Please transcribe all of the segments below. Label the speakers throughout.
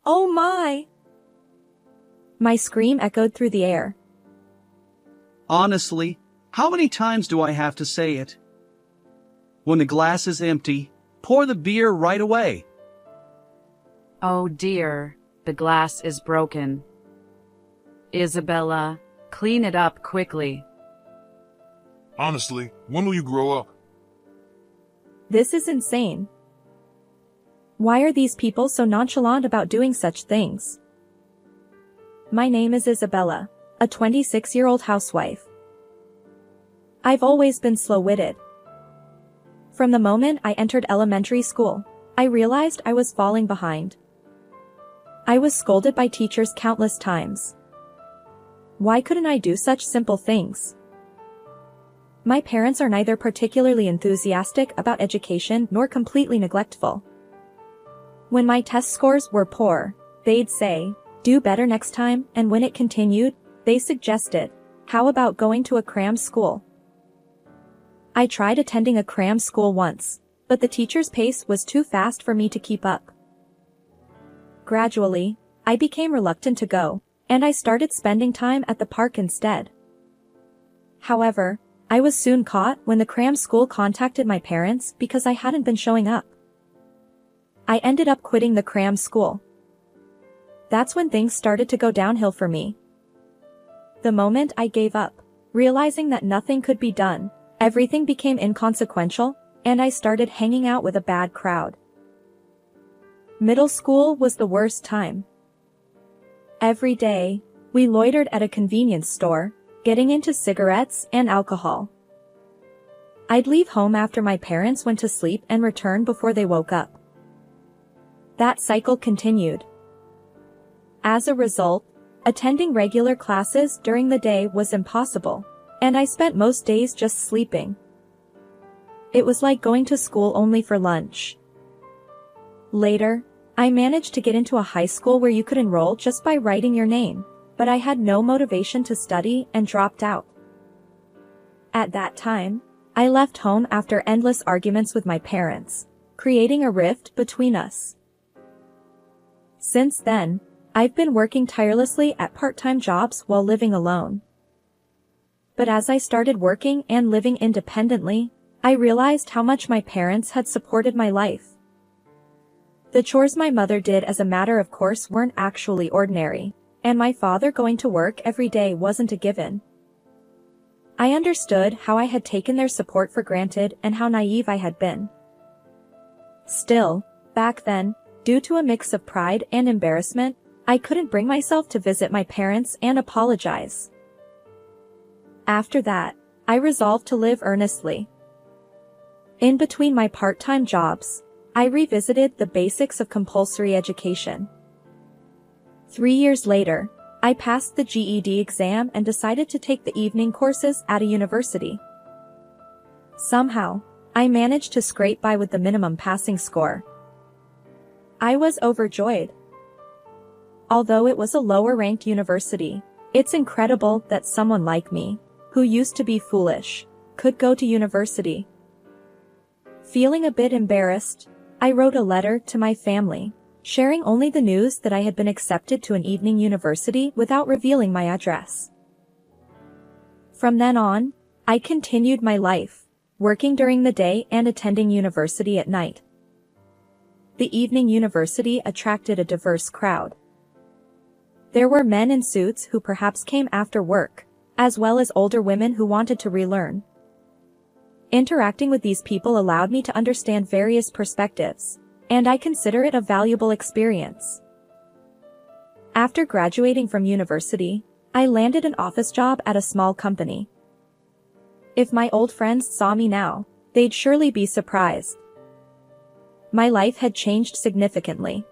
Speaker 1: Oh my! My scream echoed through the air.
Speaker 2: Honestly, how many times do I have to say it? When the glass is empty, pour the beer right away.
Speaker 3: Oh dear, the glass is broken. Isabella, clean it up quickly.
Speaker 4: Honestly, when will you grow up?
Speaker 1: This is insane. Why are these people so nonchalant about doing such things? My name is Isabella, a 26-year-old housewife. I've always been slow-witted. From the moment I entered elementary school, I realized I was falling behind. I was scolded by teachers countless times. Why couldn't I do such simple things? My parents are neither particularly enthusiastic about education nor completely neglectful. When my test scores were poor, they'd say, "Do better next time," and when it continued, they suggested, "How about going to a cram school?" I tried attending a cram school once, but the teacher's pace was too fast for me to keep up. Gradually, I became reluctant to go, and I started spending time at the park instead. However, I was soon caught when the cram school contacted my parents because I hadn't been showing up. I ended up quitting the cram school. That's when things started to go downhill for me. The moment I gave up, realizing that nothing could be done, everything became inconsequential, and I started hanging out with a bad crowd. Middle school was the worst time. Every day, we loitered at a convenience store, getting into cigarettes and alcohol. I'd leave home after my parents went to sleep and return before they woke up. That cycle continued. As a result, attending regular classes during the day was impossible, and I spent most days just sleeping. It was like going to school only for lunch. Later, I managed to get into a high school where you could enroll just by writing your name, but I had no motivation to study and dropped out. At that time, I left home after endless arguments with my parents, creating a rift between us. Since then, I've been working tirelessly at part-time jobs while living alone. But as I started working and living independently, I realized how much my parents had supported my life. The chores my mother did as a matter of course weren't actually ordinary, and my father going to work every day wasn't a given. I understood how I had taken their support for granted and how naive I had been. Still, back then, due to a mix of pride and embarrassment, I couldn't bring myself to visit my parents and apologize. After that, I resolved to live earnestly. In between my part-time jobs, I revisited the basics of compulsory education. 3 years later, I passed the GED exam and decided to take the evening courses at a university. Somehow, I managed to scrape by with the minimum passing score. I was overjoyed. Although it was a lower-ranked university, it's incredible that someone like me, who used to be foolish, could go to university. Feeling a bit embarrassed, I wrote a letter to my family, sharing only the news that I had been accepted to an evening university without revealing my address. From then on, I continued my life, working during the day and attending university at night. The evening university attracted a diverse crowd. There were men in suits who perhaps came after work, as well as older women who wanted to relearn. Interacting with these people allowed me to understand various perspectives, and I consider it a valuable experience. After graduating from university, I landed an office job at a small company. If my old friends saw me now, they'd surely be surprised. My life had changed significantly.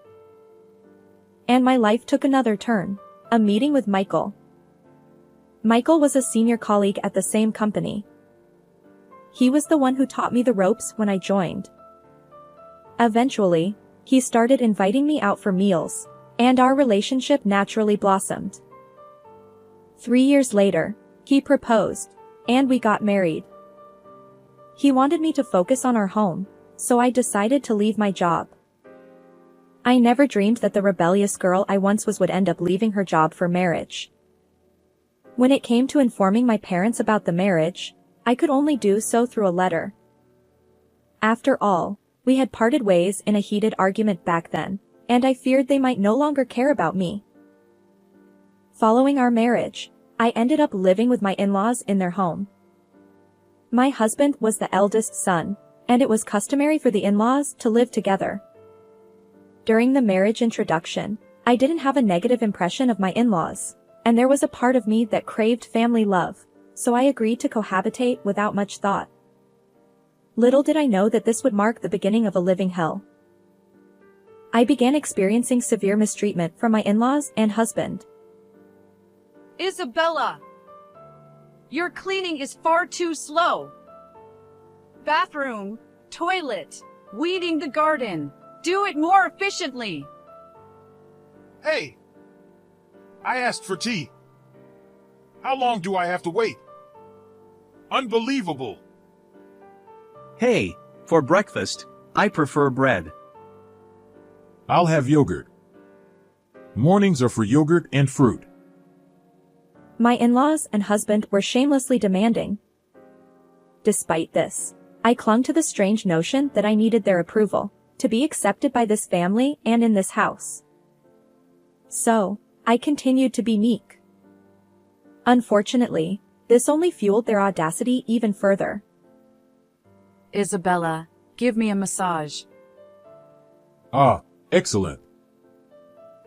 Speaker 1: And my life took another turn, a meeting with Michael. Michael was a senior colleague at the same company. He was the one who taught me the ropes when I joined. Eventually, he started inviting me out for meals, and our relationship naturally blossomed. 3 years later, he proposed, and we got married. He wanted me to focus on our home, so I decided to leave my job. I never dreamed that the rebellious girl I once was would end up leaving her job for marriage. When it came to informing my parents about the marriage, I could only do so through a letter. After all, we had parted ways in a heated argument back then, and I feared they might no longer care about me. Following our marriage, I ended up living with my in-laws in their home. My husband was the eldest son, and it was customary for the in-laws to live together. During the marriage introduction, I didn't have a negative impression of my in-laws, and there was a part of me that craved family love, so I agreed to cohabitate without much thought. Little did I know that this would mark the beginning of a living hell. I began experiencing severe mistreatment from my in-laws and husband.
Speaker 3: Isabella! Your cleaning is far too slow. Bathroom, toilet, weeding the garden. Do it more efficiently.
Speaker 4: Hey! I asked for tea. How long do I have to wait? Unbelievable!
Speaker 2: Hey, for breakfast, I prefer bread.
Speaker 4: I'll have yogurt. Mornings are for yogurt and fruit.
Speaker 1: My in-laws and husband were shamelessly demanding. Despite this, I clung to the strange notion that I needed their approval to be accepted by this family and in this house. So, I continued to be meek. Unfortunately, this only fueled their audacity even further.
Speaker 3: Isabella, give me a massage.
Speaker 4: Ah, excellent.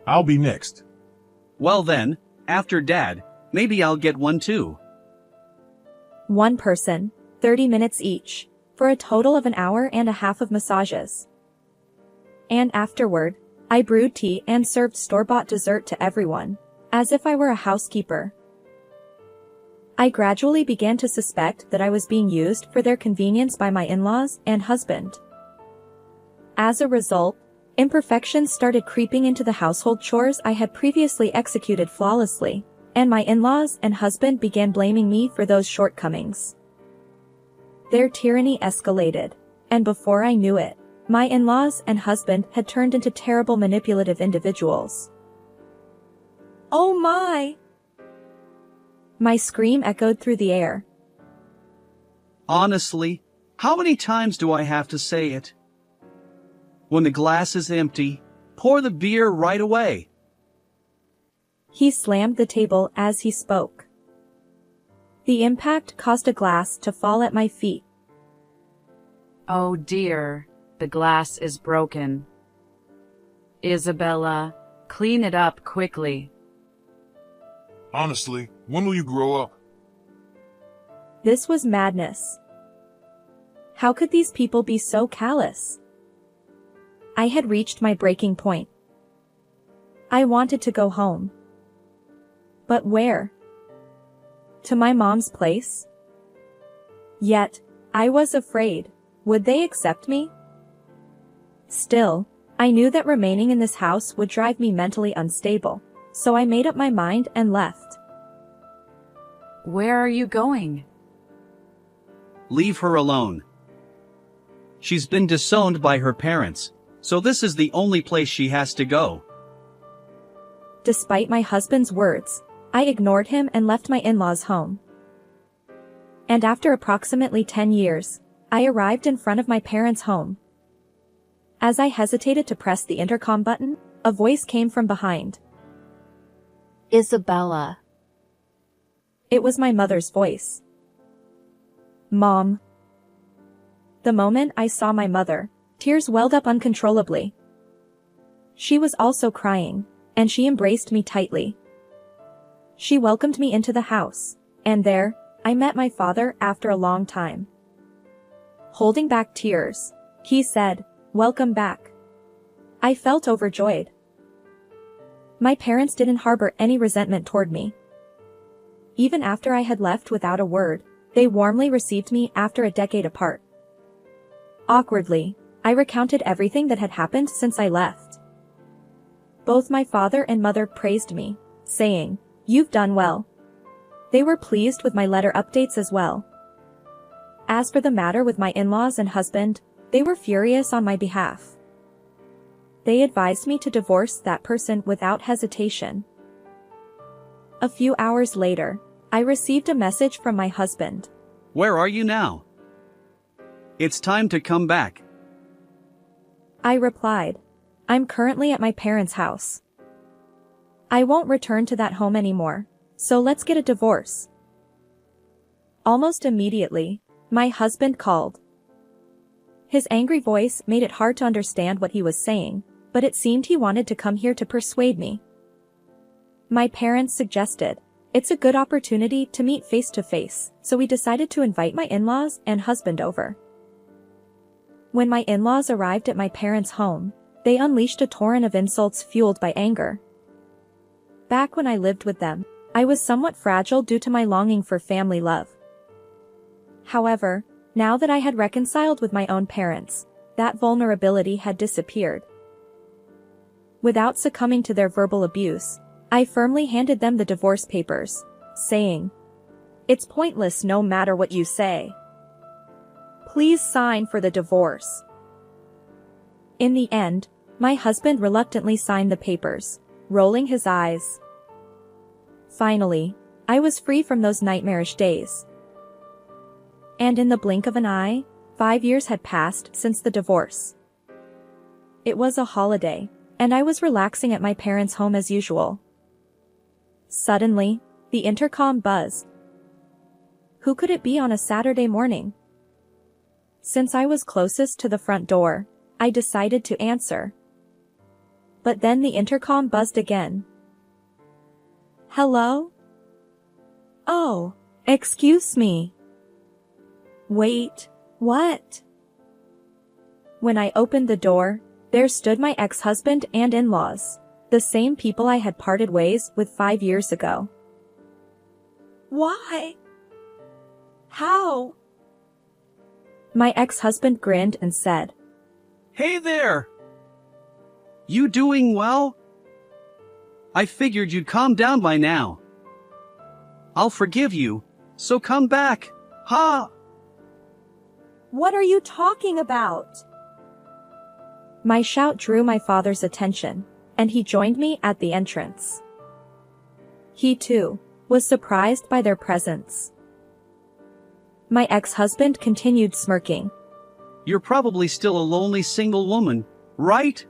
Speaker 4: I'll be next.
Speaker 2: Well then, after Dad, maybe I'll get one too.
Speaker 1: One person, 30 minutes each, for a total of an hour and a half of massages. And afterward, I brewed tea and served store-bought dessert to everyone, as if I were a housekeeper. I gradually began to suspect that I was being used for their convenience by my in-laws and husband. As a result, imperfections started creeping into the household chores I had previously executed flawlessly, and my in-laws and husband began blaming me for those shortcomings. Their tyranny escalated, and before I knew it, my in-laws and husband had turned into terrible manipulative individuals. Oh my! My scream echoed through the air.
Speaker 2: Honestly, how many times do I have to say it? When the glass is empty, pour the beer right away.
Speaker 1: He slammed the table as he spoke. The impact caused a glass to fall at my feet.
Speaker 3: Oh dear, the glass is broken. Isabella, clean it up quickly.
Speaker 4: Honestly, when will you grow up?
Speaker 1: This was madness. How could these people be so callous? I had reached my breaking point. I wanted to go home. But where? To my mom's place? Yet, I was afraid. Would they accept me? Still, I knew that remaining in this house would drive me mentally unstable, so I made up my mind and left.
Speaker 3: Where are you going?
Speaker 2: Leave her alone. She's been disowned by her parents, so this is the only place she has to go.
Speaker 1: Despite my husband's words, I ignored him and left my in-laws' home. And after approximately 10 years, I arrived in front of my parents' home. As I hesitated to press the intercom button, a voice came from behind.
Speaker 3: Isabella.
Speaker 1: It was my mother's voice. Mom. The moment I saw my mother, tears welled up uncontrollably. She was also crying, and she embraced me tightly. She welcomed me into the house, and there, I met my father after a long time. Holding back tears, he said, "Welcome back." I felt overjoyed. My parents didn't harbor any resentment toward me. Even after I had left without a word, they warmly received me after a decade apart. Awkwardly, I recounted everything that had happened since I left. Both my father and mother praised me, saying, "You've done well." They were pleased with my letter updates as well. As for the matter with my in-laws and husband, they were furious on my behalf. They advised me to divorce that person without hesitation. A few hours later, I received a message from my husband.
Speaker 2: Where are you now? It's time to come back.
Speaker 1: I replied, I'm currently at my parents' house. I won't return to that home anymore, so let's get a divorce. Almost immediately, my husband called. His angry voice made it hard to understand what he was saying, but it seemed he wanted to come here to persuade me. My parents suggested, it's a good opportunity to meet face to face, so we decided to invite my in-laws and husband over. When my in-laws arrived at my parents' home, they unleashed a torrent of insults fueled by anger. Back when I lived with them, I was somewhat fragile due to my longing for family love. However, now that I had reconciled with my own parents, that vulnerability had disappeared. Without succumbing to their verbal abuse, I firmly handed them the divorce papers, saying, "It's pointless no matter what you say. Please sign for the divorce." In the end, my husband reluctantly signed the papers, rolling his eyes. Finally, I was free from those nightmarish days. And in the blink of an eye, 5 years had passed since the divorce. It was a holiday, and I was relaxing at my parents' home as usual. Suddenly, the intercom buzzed. Who could it be on a Saturday morning? Since I was closest to the front door, I decided to answer. But then the intercom buzzed again. Hello? Oh, excuse me. Wait, what? When I opened the door, there stood my ex-husband and in-laws, the same people I had parted ways with 5 years ago. Why? How? My ex-husband grinned and said,
Speaker 2: Hey there! You doing well? I figured you'd calm down by now. I'll forgive you, so come back, ha!
Speaker 1: What are you talking about? My shout drew my father's attention, and he joined me at the entrance. He too was surprised by their presence. My ex-husband continued smirking.
Speaker 2: You're probably still a lonely single woman, right?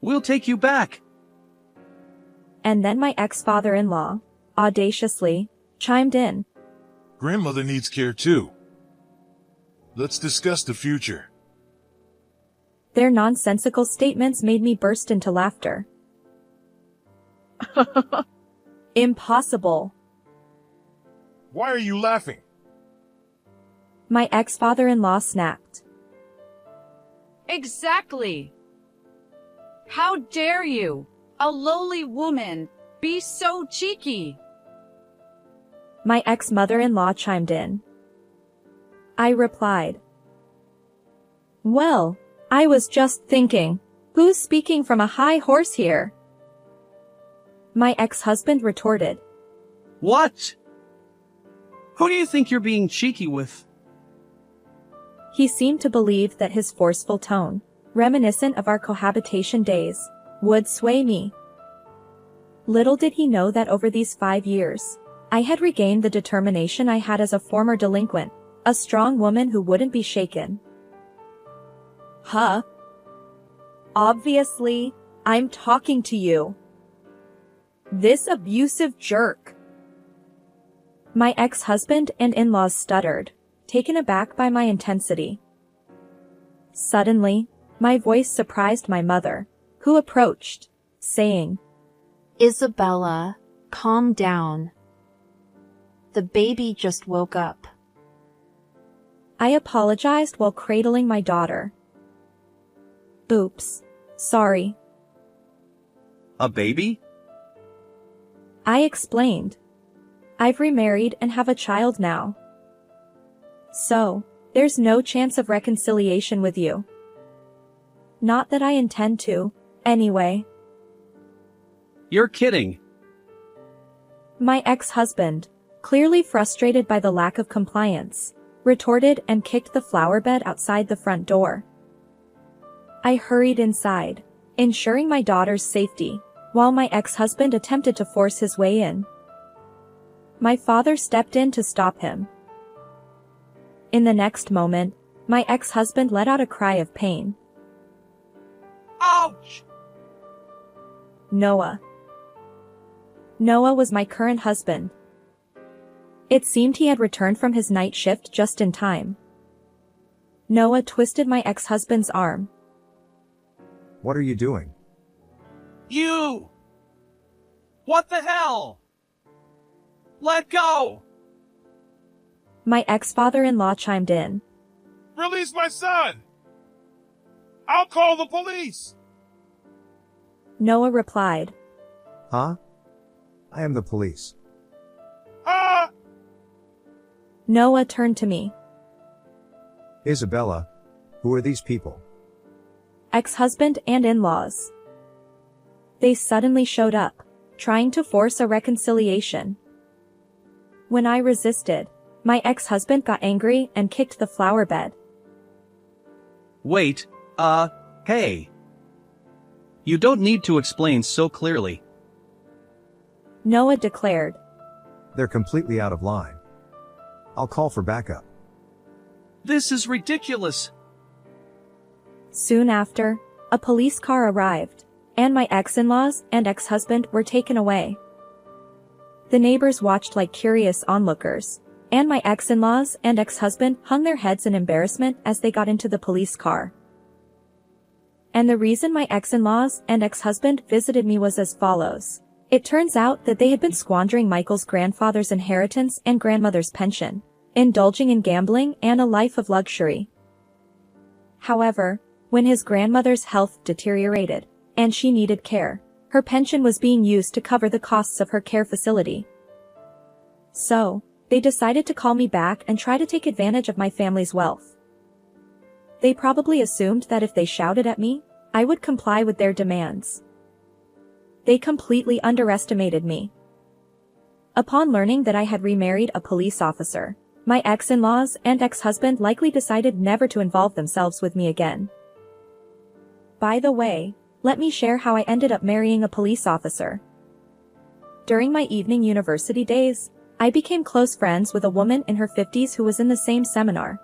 Speaker 2: We'll take you back.
Speaker 1: And then my ex-father-in-law, audaciously, chimed in.
Speaker 4: Grandmother needs care too. Let's discuss the future.
Speaker 1: Their nonsensical statements made me burst into laughter. Impossible.
Speaker 4: Why are you laughing?
Speaker 1: My ex-father-in-law snapped.
Speaker 3: Exactly. How dare you, a lowly woman, be so cheeky?
Speaker 1: My ex-mother-in-law chimed in. I replied. Well, I was just thinking, who's speaking from a high horse here? My ex-husband retorted.
Speaker 2: What? Who do you think you're being cheeky with?
Speaker 1: He seemed to believe that his forceful tone, reminiscent of our cohabitation days, would sway me. Little did he know that over these 5 years, I had regained the determination I had as a former delinquent, a strong woman who wouldn't be shaken. Huh? Obviously, I'm talking to you. This abusive jerk. My ex-husband and in-laws stuttered, taken aback by my intensity. Suddenly, my voice surprised my mother, who approached, saying,
Speaker 5: Isabella, calm down. The baby just woke up.
Speaker 1: I apologized while cradling my daughter. Oops, sorry.
Speaker 2: A baby?
Speaker 1: I explained. I've remarried and have a child now. So, there's no chance of reconciliation with you. Not that I intend to, anyway.
Speaker 2: You're kidding.
Speaker 1: My ex-husband, clearly frustrated by the lack of compliance, retorted and kicked the flower bed outside the front door. I hurried inside, ensuring my daughter's safety, while my ex-husband attempted to force his way in. My father stepped in to stop him. In the next moment, my ex-husband let out a cry of pain.
Speaker 4: Ouch!
Speaker 1: Noah. Noah was my current husband. It seemed he had returned from his night shift just in time. Noah twisted my ex-husband's arm.
Speaker 6: What are you doing?
Speaker 2: You! What the hell? Let go!
Speaker 1: My ex-father-in-law chimed in.
Speaker 4: Release my son! I'll call the police!
Speaker 1: Noah replied.
Speaker 6: Huh? I am the police.
Speaker 4: Ah!
Speaker 1: Noah turned to me.
Speaker 6: Isabella, who are these people?
Speaker 1: Ex-husband and in-laws. They suddenly showed up, trying to force a reconciliation. When I resisted, my ex-husband got angry and kicked the flower bed.
Speaker 2: Wait, hey. You don't need to explain so clearly.
Speaker 1: Noah declared.
Speaker 6: They're completely out of line. I'll call for backup.
Speaker 2: This is ridiculous.
Speaker 1: Soon after, a police car arrived, and my ex-in-laws and ex-husband were taken away. The neighbors watched like curious onlookers, and my ex-in-laws and ex-husband hung their heads in embarrassment as they got into the police car. And the reason my ex-in-laws and ex-husband visited me was as follows. It turns out that they had been squandering Michael's grandfather's inheritance and grandmother's pension, indulging in gambling and a life of luxury. However, when his grandmother's health deteriorated, and she needed care, her pension was being used to cover the costs of her care facility. So, they decided to call me back and try to take advantage of my family's wealth. They probably assumed that if they shouted at me, I would comply with their demands. They completely underestimated me. Upon learning that I had remarried a police officer, my ex-in-laws and ex-husband likely decided never to involve themselves with me again. By the way, let me share how I ended up marrying a police officer. During my evening university days, I became close friends with a woman in her 50s who was in the same seminar.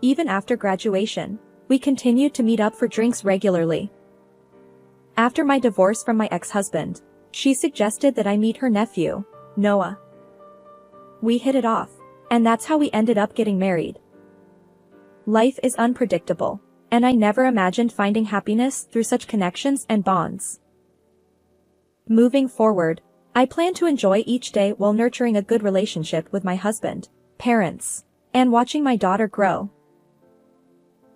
Speaker 1: Even after graduation, we continued to meet up for drinks regularly. After my divorce from my ex-husband, she suggested that I meet her nephew, Noah. We hit it off, and that's how we ended up getting married. Life is unpredictable, and I never imagined finding happiness through such connections and bonds. Moving forward, I plan to enjoy each day while nurturing a good relationship with my husband, parents, and watching my daughter grow.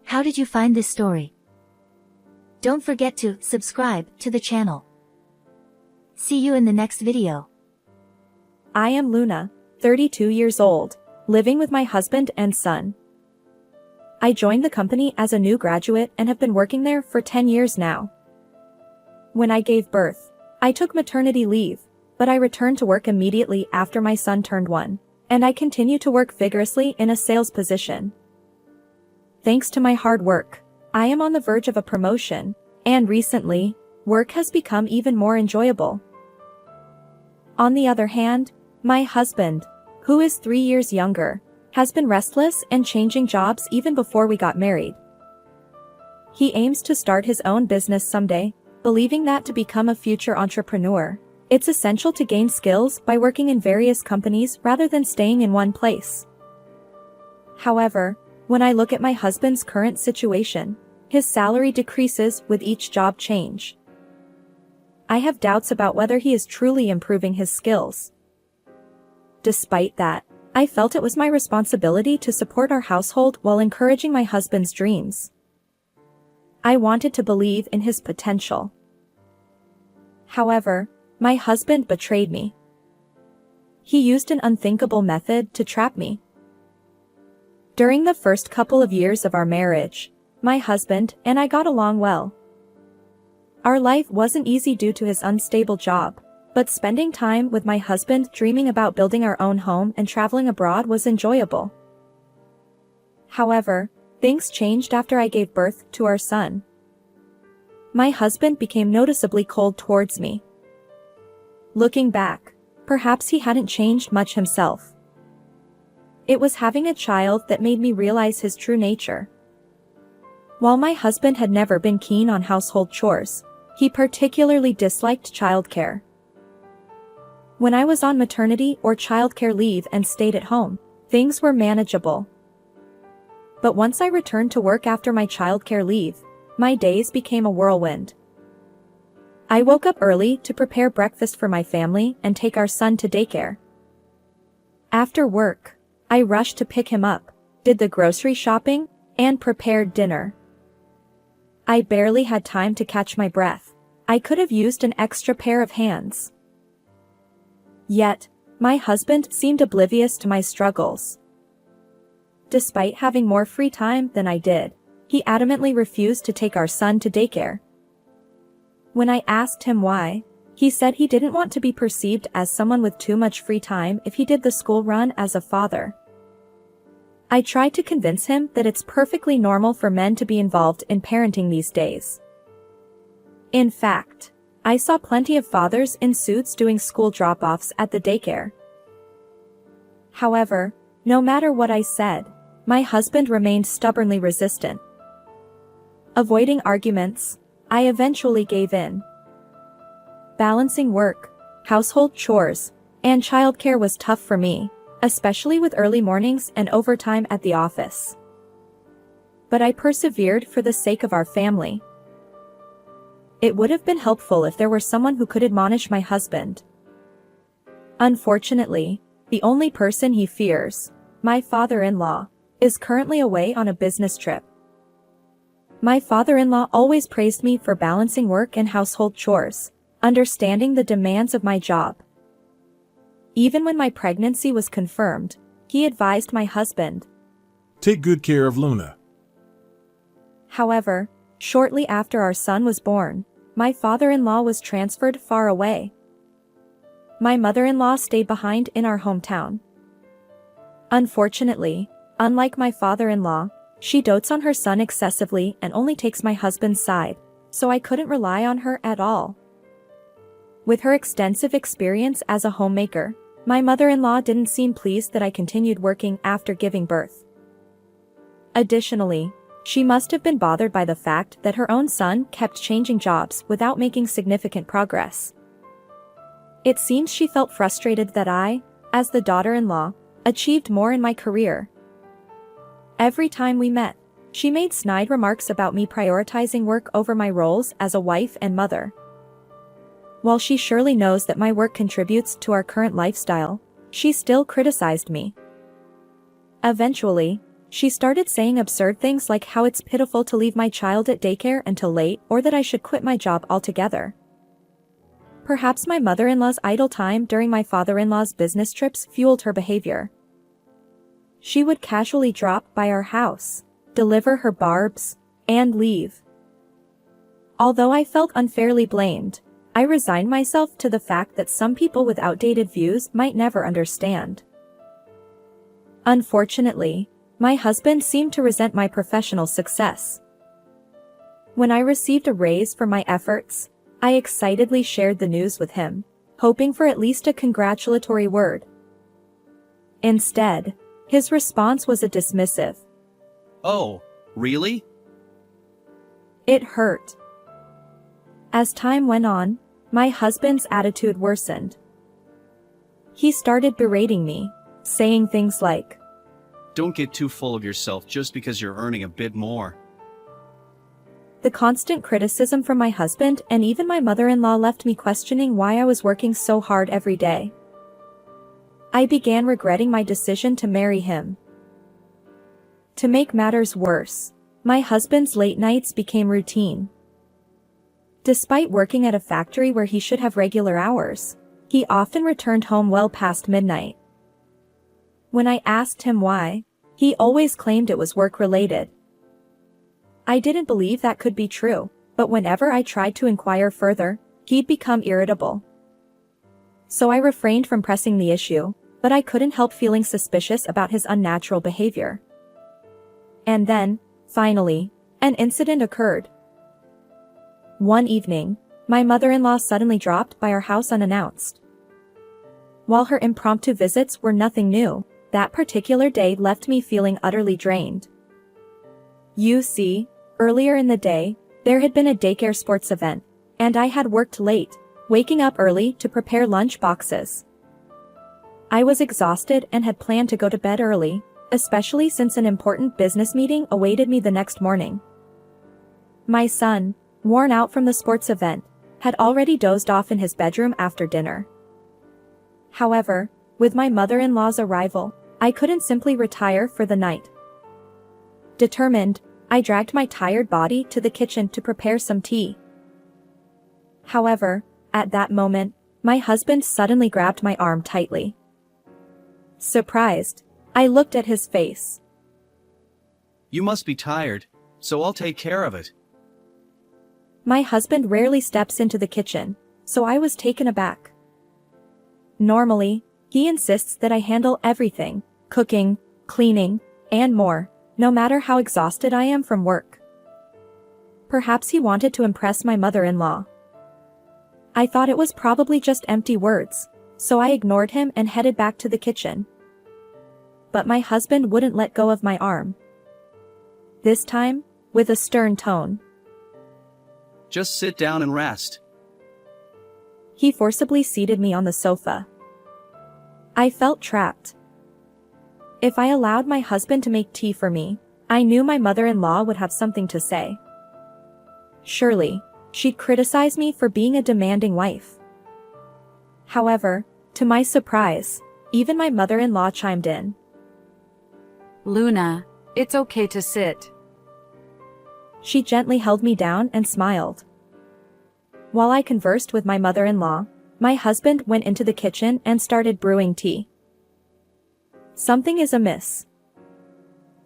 Speaker 7: How did you find this story? Don't forget to subscribe to the channel. See you in the next video.
Speaker 1: I am Luna, 32 years old, living with my husband and son. I joined the company as a new graduate and have been working there for 10 years now. When I gave birth, I took maternity leave, but I returned to work immediately after my son turned 1, and I continue to work vigorously in a sales position. Thanks to my hard work, I am on the verge of a promotion, and recently, work has become even more enjoyable. On the other hand, my husband, who is 3 years younger, has been restless and changing jobs even before we got married. He aims to start his own business someday, believing that to become a future entrepreneur, it's essential to gain skills by working in various companies rather than staying in one place. However, when I look at my husband's current situation, his salary decreases with each job change. I have doubts about whether he is truly improving his skills. Despite that, I felt it was my responsibility to support our household while encouraging my husband's dreams. I wanted to believe in his potential. However, my husband betrayed me. He used an unthinkable method to trap me. During the first couple of years of our marriage, my husband and I got along well. Our life wasn't easy due to his unstable job, but spending time with my husband dreaming about building our own home and traveling abroad was enjoyable. However, Things changed after I gave birth to our son. My husband became noticeably cold towards me. Looking back, perhaps he hadn't changed much himself. It was having a child that made me realize his true nature. While my husband had never been keen on household chores, he particularly disliked childcare. When I was on maternity or childcare leave and stayed at home, things were manageable. But once I returned to work after my childcare leave, my days became a whirlwind. I woke up early to prepare breakfast for my family and take our son to daycare. After work, I rushed to pick him up, did the grocery shopping, and prepared dinner. I barely had time to catch my breath. I could have used an extra pair of hands. Yet, my husband seemed oblivious to my struggles. Despite having more free time than I did, he adamantly refused to take our son to daycare. When I asked him why, he said he didn't want to be perceived as someone with too much free time if he did the school run as a father. I tried to convince him that it's perfectly normal for men to be involved in parenting these days. In fact, I saw plenty of fathers in suits doing school drop-offs at the daycare. However, no matter what I said, my husband remained stubbornly resistant. Avoiding arguments, I eventually gave in. Balancing work, household chores, and childcare was tough for me, especially with early mornings and overtime at the office. But I persevered for the sake of our family. It would have been helpful if there were someone who could admonish my husband. Unfortunately, the only person he fears, my father-in-law, is currently away on a business trip. My father-in-law always praised me for balancing work and household chores, understanding the demands of my job. Even when my pregnancy was confirmed, he advised my husband,
Speaker 4: Take good care of Luna.
Speaker 1: However, shortly after our son was born, my father-in-law was transferred far away. My mother-in-law stayed behind in our hometown. Unfortunately, unlike my father-in-law, she dotes on her son excessively and only takes my husband's side, so I couldn't rely on her at all. With her extensive experience as a homemaker, my mother-in-law didn't seem pleased that I continued working after giving birth. Additionally, she must have been bothered by the fact that her own son kept changing jobs without making significant progress. It seems she felt frustrated that I, as the daughter-in-law, achieved more in my career. Every time we met, she made snide remarks about me prioritizing work over my roles as a wife and mother. While she surely knows that my work contributes to our current lifestyle, she still criticized me. Eventually, she started saying absurd things like how it's pitiful to leave my child at daycare until late or that I should quit my job altogether. Perhaps my mother-in-law's idle time during my father-in-law's business trips fueled her behavior. She would casually drop by our house, deliver her barbs, and leave. Although I felt unfairly blamed, I resigned myself to the fact that some people with outdated views might never understand. Unfortunately, my husband seemed to resent my professional success. When I received a raise for my efforts, I excitedly shared the news with him, hoping for at least a congratulatory word. Instead, his response was a dismissive,
Speaker 2: Oh, really?
Speaker 1: It hurt. As time went on, my husband's attitude worsened. He started berating me, saying things like,
Speaker 2: Don't get too full of yourself just because you're earning a bit more.
Speaker 1: The constant criticism from my husband and even my mother-in-law left me questioning why I was working so hard every day. I began regretting my decision to marry him. To make matters worse, my husband's late nights became routine. Despite working at a factory where he should have regular hours, he often returned home well past midnight. When I asked him why, he always claimed it was work-related. I didn't believe that could be true, but whenever I tried to inquire further, he'd become irritable. So I refrained from pressing the issue, but I couldn't help feeling suspicious about his unnatural behavior. And then, Finally, an incident occurred. One evening, my mother-in-law suddenly dropped by our house unannounced. While her impromptu visits were nothing new, that particular day left me feeling utterly drained. You see, earlier in the day, there had been a daycare sports event, and I had worked late, waking up early to prepare lunch boxes. I was exhausted and had planned to go to bed early, especially since an important business meeting awaited me the next morning. My son, worn out from the sports event, had already dozed off in his bedroom after dinner. However, with my mother-in-law's arrival, I couldn't simply retire for the night. Determined, I dragged my tired body to the kitchen to prepare some tea. However, at that moment, my husband suddenly grabbed my arm tightly. Surprised, I looked at his face.
Speaker 2: You must be tired, so I'll take care of it.
Speaker 1: My husband rarely steps into the kitchen, so I was taken aback. Normally, he insists that I handle everything, cooking, cleaning, and more, no matter how exhausted I am from work. Perhaps he wanted to impress my mother-in-law. I thought it was probably just empty words, so I ignored him and headed back to the kitchen. But my husband wouldn't let go of my arm. This time, with a stern tone.
Speaker 2: Just sit down and rest.
Speaker 1: He forcibly seated me on the sofa. I felt trapped. If I allowed my husband to make tea for me, I knew my mother-in-law would have something to say. Surely, she'd criticize me for being a demanding wife. However, to my surprise, even my mother-in-law chimed in.
Speaker 3: Luna, it's okay to sit.
Speaker 1: She gently held me down and smiled. While I conversed with my mother-in-law, my husband went into the kitchen and started brewing tea. Something is amiss.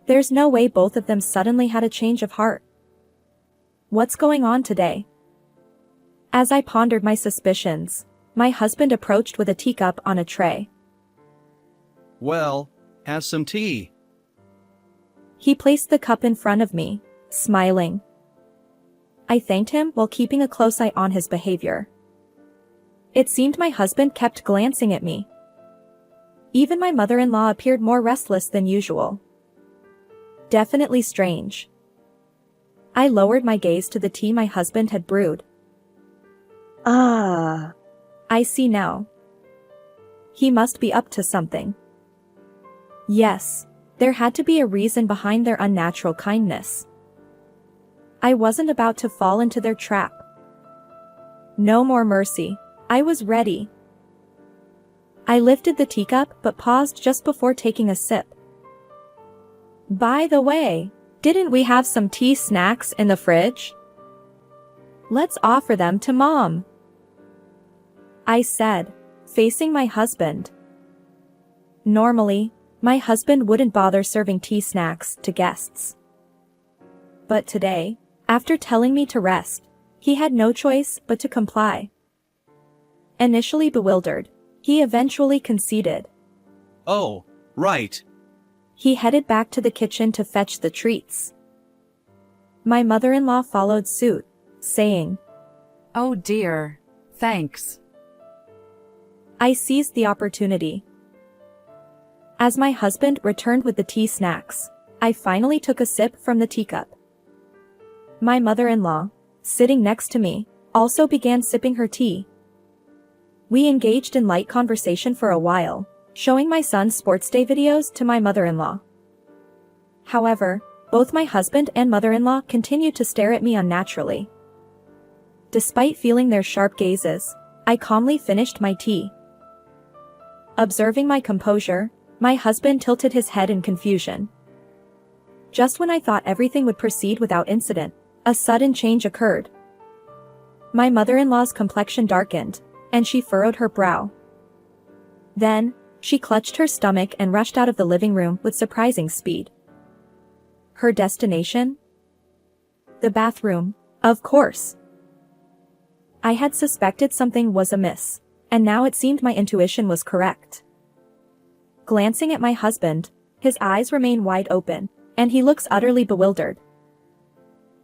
Speaker 1: There's no way both of them suddenly had a change of heart. What's going on today? As I pondered my suspicions, my husband approached with a teacup on a tray.
Speaker 2: Well, have some tea.
Speaker 1: He placed the cup in front of me, smiling. I thanked him while keeping a close eye on his behavior. It seemed my husband kept glancing at me. Even my mother-in-law appeared more restless than usual. Definitely strange. I lowered my gaze to the tea my husband had brewed. Ah, I see now. He must be up to something. Yes, there had to be a reason behind their unnatural kindness. I wasn't about to fall into their trap. No more mercy. I was ready. I lifted the teacup but paused just before taking a sip. By the way, didn't we have some tea snacks in the fridge? Let's offer them to Mom, I said, facing my husband. Normally, my husband wouldn't bother serving tea snacks to guests. But today, after telling me to rest, he had no choice but to comply. Initially bewildered, he eventually conceded.
Speaker 2: Oh, right.
Speaker 1: He headed back to the kitchen to fetch the treats. My mother-in-law followed suit, saying,
Speaker 3: Oh dear. Thanks.
Speaker 1: I seized the opportunity. As my husband returned with the tea snacks, I finally took a sip from the teacup. My mother-in-law, sitting next to me, also began sipping her tea. We engaged in light conversation for a while, showing my son's sports day videos to my mother-in-law. However, both my husband and mother-in-law continued to stare at me unnaturally. Despite feeling their sharp gazes, I calmly finished my tea. Observing my composure, my husband tilted his head in confusion. Just when I thought everything would proceed without incident, a sudden change occurred. My mother-in-law's complexion darkened, and she furrowed her brow. Then, she clutched her stomach and rushed out of the living room with surprising speed. Her destination? The bathroom, of course. I had suspected something was amiss, and now it seemed my intuition was correct. Glancing at my husband, his eyes remain wide open, and he looks utterly bewildered.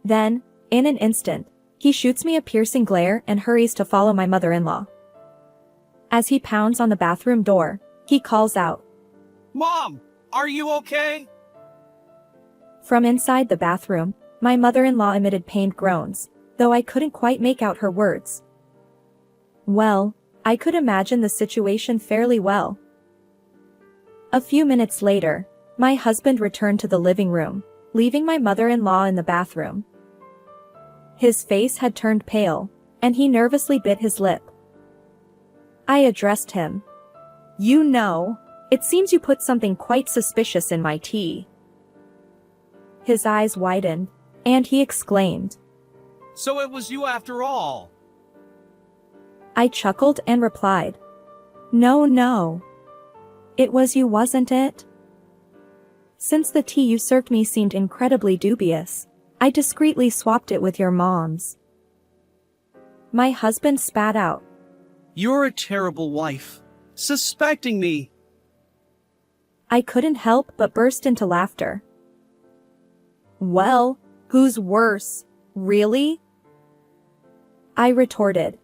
Speaker 1: Then, in an instant, he shoots me a piercing glare and hurries to follow my mother-in-law. As he pounds on the bathroom door, he calls out,
Speaker 2: Mom, are you okay?
Speaker 1: From inside the bathroom, my mother-in-law emitted pained groans, though I couldn't quite make out her words. Well, I could imagine the situation fairly well. A few minutes later, my husband returned to the living room, leaving my mother-in-law in the bathroom. His face had turned pale, and he nervously bit his lip. I addressed him. You know, it seems you put something quite suspicious in my tea. His eyes widened, and he exclaimed,
Speaker 2: So it was you after all.
Speaker 1: I chuckled and replied, No. It was you, wasn't it? Since the tea you served me seemed incredibly dubious, I discreetly swapped it with your mom's. My husband spat out.
Speaker 2: You're a terrible wife. Suspecting me.
Speaker 1: I couldn't help but burst into laughter. Well, who's worse, really? I retorted.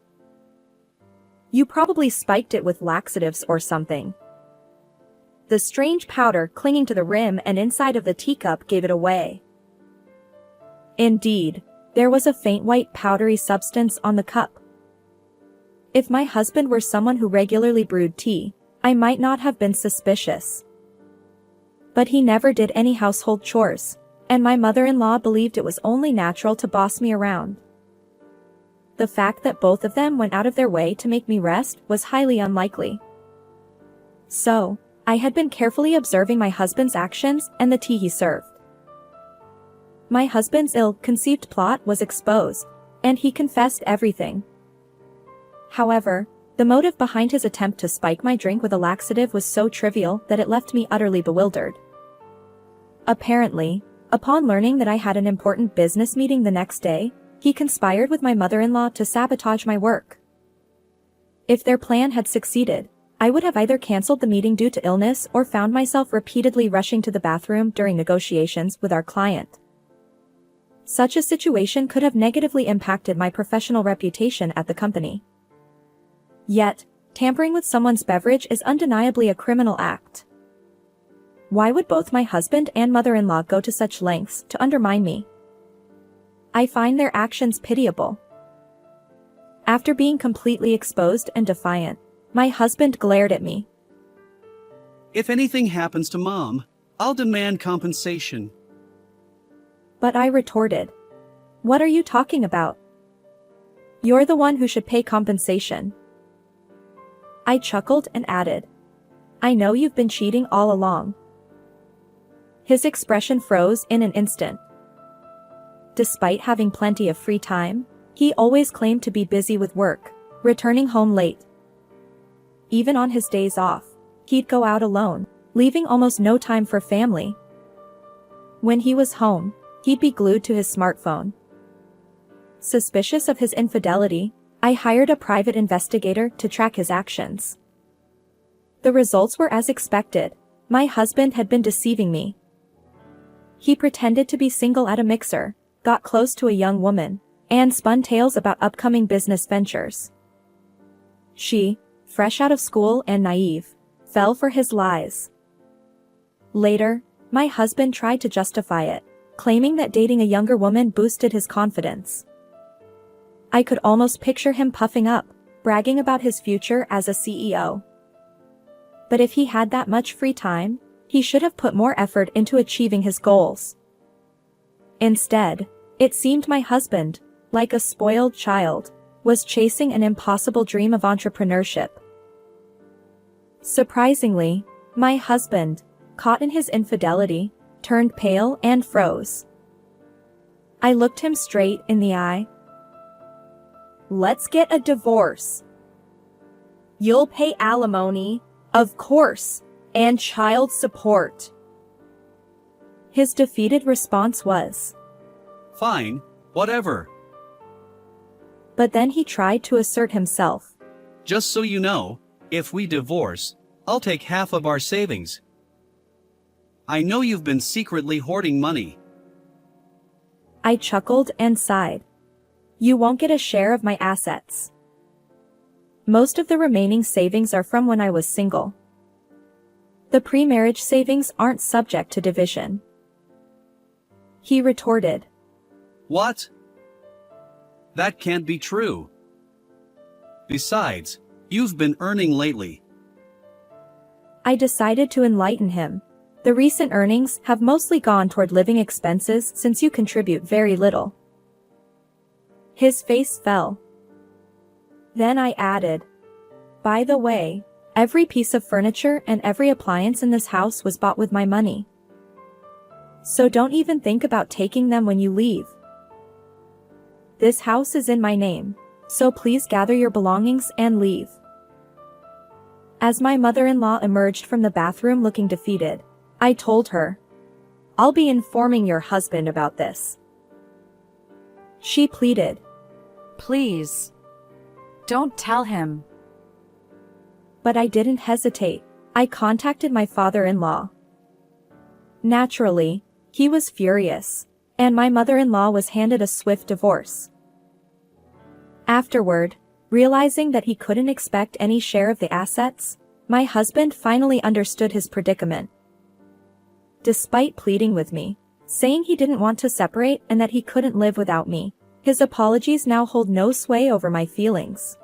Speaker 1: You probably spiked it with laxatives or something. The strange powder clinging to the rim and inside of the teacup gave it away. Indeed, there was a faint white powdery substance on the cup. If my husband were someone who regularly brewed tea, I might not have been suspicious. But he never did any household chores, and my mother-in-law believed it was only natural to boss me around. The fact that both of them went out of their way to make me rest was highly unlikely. So, I had been carefully observing my husband's actions and the tea he served. My husband's ill-conceived plot was exposed, and he confessed everything. However, the motive behind his attempt to spike my drink with a laxative was so trivial that it left me utterly bewildered. Apparently, upon learning that I had an important business meeting the next day, he conspired with my mother-in-law to sabotage my work. If their plan had succeeded, I would have either cancelled the meeting due to illness or found myself repeatedly rushing to the bathroom during negotiations with our client. Such a situation could have negatively impacted my professional reputation at the company. Yet, tampering with someone's beverage is undeniably a criminal act. Why would both my husband and mother-in-law go to such lengths to undermine me? I find their actions pitiable. After being completely exposed and defiant, my husband glared at me.
Speaker 2: If anything happens to Mom, I'll demand compensation.
Speaker 1: But I retorted, What are you talking about? You're the one who should pay compensation. I chuckled and added, I know you've been cheating all along. His expression froze in an instant. Despite having plenty of free time, he always claimed to be busy with work, returning home late. Even on his days off, he'd go out alone, leaving almost no time for family. When he was home, he'd be glued to his smartphone. Suspicious of his infidelity, I hired a private investigator to track his actions. The results were as expected. My husband had been deceiving me. He pretended to be single at a mixer, got close to a young woman, and spun tales about upcoming business ventures. She, fresh out of school and naive, fell for his lies. Later, my husband tried to justify it, claiming that dating a younger woman boosted his confidence. I could almost picture him puffing up, bragging about his future as a CEO. But if he had that much free time, he should have put more effort into achieving his goals. Instead, it seemed my husband, like a spoiled child, was chasing an impossible dream of entrepreneurship. Surprisingly, my husband, caught in his infidelity, turned pale and froze. I looked him straight in the eye. Let's get a divorce. You'll pay alimony, of course, and child support. His defeated response was,
Speaker 2: Fine, whatever.
Speaker 1: But then he tried to assert himself.
Speaker 2: Just so you know, if we divorce, I'll take half of our savings. I know you've been secretly hoarding money.
Speaker 1: I chuckled and sighed. You won't get a share of my assets. Most of the remaining savings are from when I was single. The pre-marriage savings aren't subject to division. He retorted.
Speaker 2: What? That can't be true. Besides, you've been earning lately.
Speaker 1: I decided to enlighten him. The recent earnings have mostly gone toward living expenses since you contribute very little. His face fell. Then I added, by the way, every piece of furniture and every appliance in this house was bought with my money. So don't even think about taking them when you leave. This house is in my name, so please gather your belongings and leave. As my mother-in-law emerged from the bathroom looking defeated, I told her, I'll be informing your husband about this. She pleaded,
Speaker 3: Please. Don't tell him.
Speaker 1: but I didn't hesitate. I contacted my father-in-law. Naturally, he was furious, and my mother-in-law was handed a swift divorce. Afterward, realizing that he couldn't expect any share of the assets, my husband finally understood his predicament. Despite pleading with me, saying he didn't want to separate and that he couldn't live without me, his apologies now hold no sway over my feelings.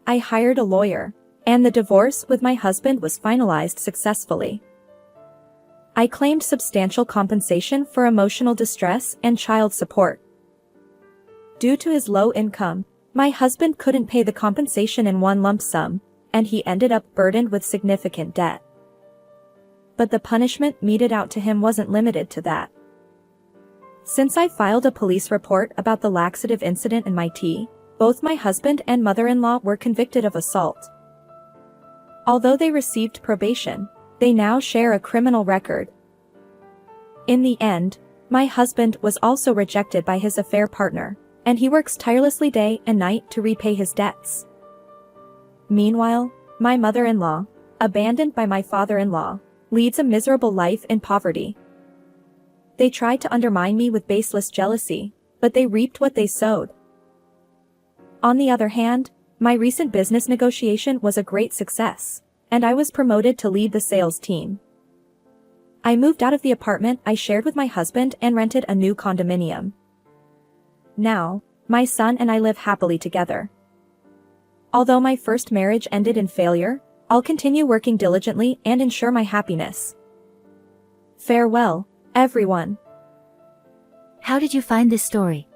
Speaker 1: I hired a lawyer, and the divorce with my husband was finalized successfully. I claimed substantial compensation for emotional distress and child support. Due to his low income, my husband couldn't pay the compensation in one lump sum, and he ended up burdened with significant debt. But the punishment meted out to him wasn't limited to that. Since I filed a police report about the laxative incident in my tea, both my husband and mother-in-law were convicted of assault. Although they received probation, they now share a criminal record. In the end, my husband was also rejected by his affair partner, and he works tirelessly day and night to repay his debts. Meanwhile, my mother-in-law, abandoned by my father-in-law, leads a miserable life in poverty. They tried to undermine me with baseless jealousy, but they reaped what they sowed. On the other hand, my recent business negotiation was a great success, and I was promoted to lead the sales team. I moved out of the apartment I shared with my husband and rented a new condominium. Now, my son and I live happily together. Although my first marriage ended in failure, I'll continue working diligently and ensure my happiness. Farewell, everyone.
Speaker 7: How did you find this story?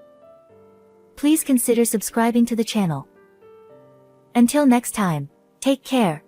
Speaker 7: Please consider subscribing to the channel. Until next time, take care.